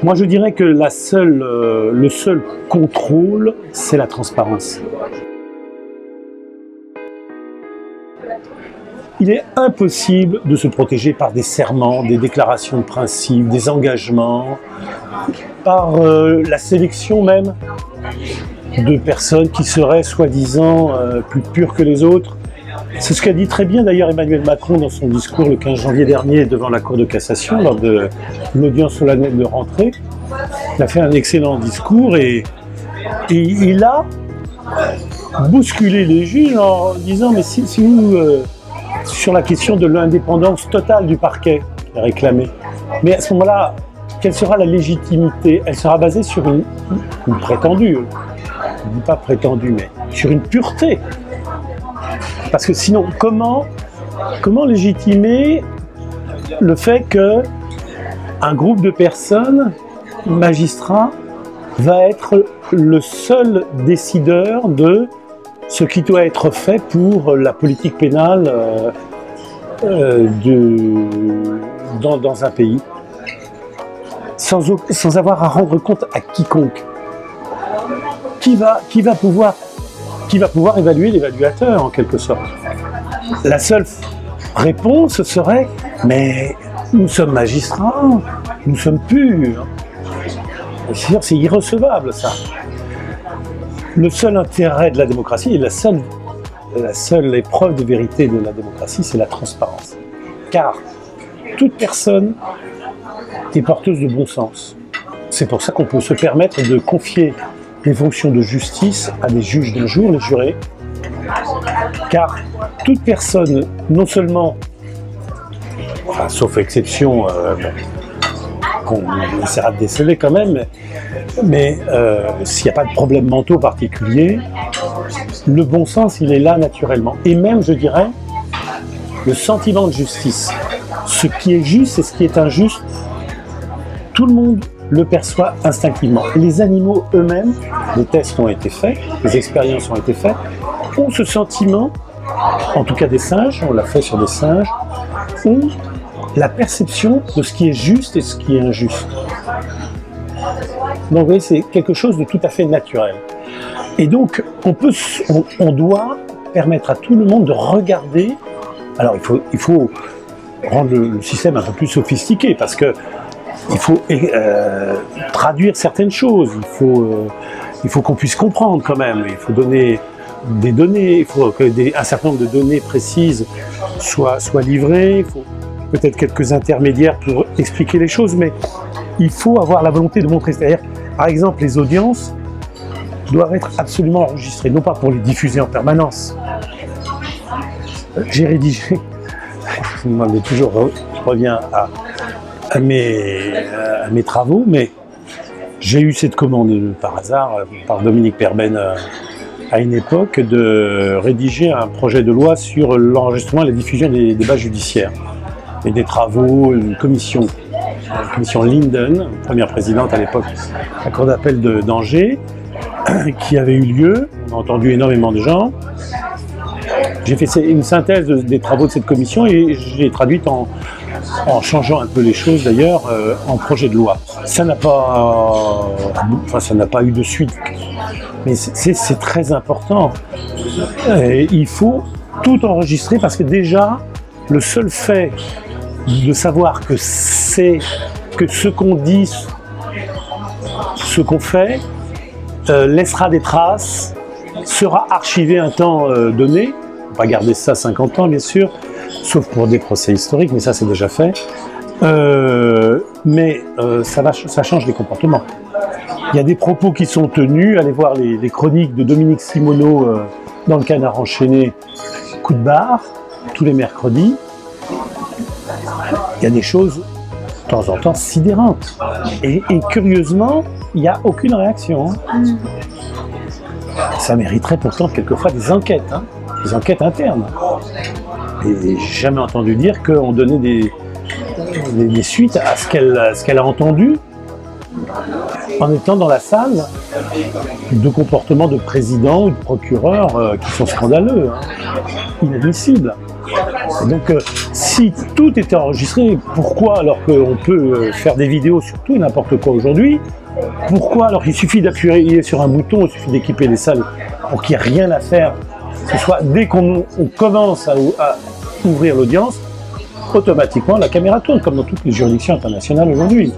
Moi, je dirais que le seul contrôle, c'est la transparence. Il est impossible de se protéger par des serments, des déclarations de principe, des engagements, par la sélection même de personnes qui seraient soi-disant plus pures que les autres. C'est ce qu'a dit très bien d'ailleurs Emmanuel Macron dans son discours le 15 janvier dernier devant la Cour de cassation lors de l'audience solennelle de rentrée. Il a fait un excellent discours et il a bousculé les juges en disant mais si nous, sur la question de l'indépendance totale du parquet, il a réclamé, mais à ce moment-là, quelle sera la légitimité? Elle sera basée sur une prétendue, je ne dis pas prétendue, mais sur une pureté. Parce que sinon, comment légitimer le fait qu'un groupe de personnes, magistrats, va être le seul décideur de ce qui doit être fait pour la politique pénale dans un pays, sans avoir à rendre compte à quiconque. Qui va pouvoir évaluer l'évaluateur en quelque sorte? La seule réponse serait « mais nous sommes magistrats, nous sommes purs ». C'est irrecevable ça. Le seul intérêt de la démocratie et la seule épreuve de vérité de la démocratie, c'est la transparence. Car toute personne est porteuse de bon sens. C'est pour ça qu'on peut se permettre de confier les fonctions de justice à des juges d'un jour, les jurés. Car toute personne, non seulement, enfin, sauf exception, qu'on essaiera de déceler quand même, mais s'il n'y a pas de problème mentaux particulier, le bon sens, il est là naturellement. Et même, je dirais, le sentiment de justice. Ce qui est juste et ce qui est injuste, tout le monde le perçoit instinctivement. Les animaux eux-mêmes, les tests ont été faits, les expériences ont été faites, ont ce sentiment, en tout cas des singes, on l'a fait sur des singes, ont la perception de ce qui est juste et ce qui est injuste. Donc vous voyez, c'est quelque chose de tout à fait naturel. Et donc, on doit permettre à tout le monde de regarder. Alors il faut rendre le système un peu plus sophistiqué, parce que il faut traduire certaines choses, il faut qu'on puisse comprendre quand même, il faut donner des données, il faut qu'un certain nombre de données précises soient livrées, il faut peut-être quelques intermédiaires pour expliquer les choses, mais il faut avoir la volonté de montrer. C'est-à-dire, par exemple, les audiences doivent être absolument enregistrées, non pas pour les diffuser en permanence. J'ai rédigé, je reviens à mes travaux, mais j'ai eu cette commande par hasard, par Dominique Perben à une époque, de rédiger un projet de loi sur l'enregistrement et la diffusion des débats judiciaires. Et des travaux, une commission Linden, première présidente à l'époque, la Cour d'appel d'Angers, qui avait eu lieu, on a entendu énormément de gens. J'ai fait une synthèse des travaux de cette commission et je l'ai traduite en changeant un peu les choses d'ailleurs en projet de loi. Ça n'a pas eu de suite, mais c'est très important. Et il faut tout enregistrer parce que déjà, le seul fait de savoir que ce qu'on dit, ce qu'on fait, laissera des traces, sera archivé un temps donné. On ne va pas garder ça 50 ans, bien sûr, sauf pour des procès historiques, mais ça c'est déjà fait. Ça change les comportements. Il y a des propos qui sont tenus, allez voir les chroniques de Dominique Simoneau dans le Canard enchaîné, coup de barre, tous les mercredis. Il y a des choses, de temps en temps, sidérantes. Et curieusement, il n'y a aucune réaction. Ça mériterait pourtant quelquefois des enquêtes internes. Et j'ai jamais entendu dire qu'on donnait des suites à ce qu'elle a entendu en étant dans la salle de comportements de présidents ou de procureurs qui sont scandaleux, inadmissibles. Et donc, si tout était enregistré, pourquoi, alors qu'on peut faire des vidéos sur tout et n'importe quoi aujourd'hui, pourquoi, alors qu'il suffit d'appuyer sur un bouton, il suffit d'équiper les salles pour qu'il n'y ait rien à faire, ce soit dès qu'on commence à ouvrir l'audience, automatiquement la caméra tourne, comme dans toutes les juridictions internationales aujourd'hui.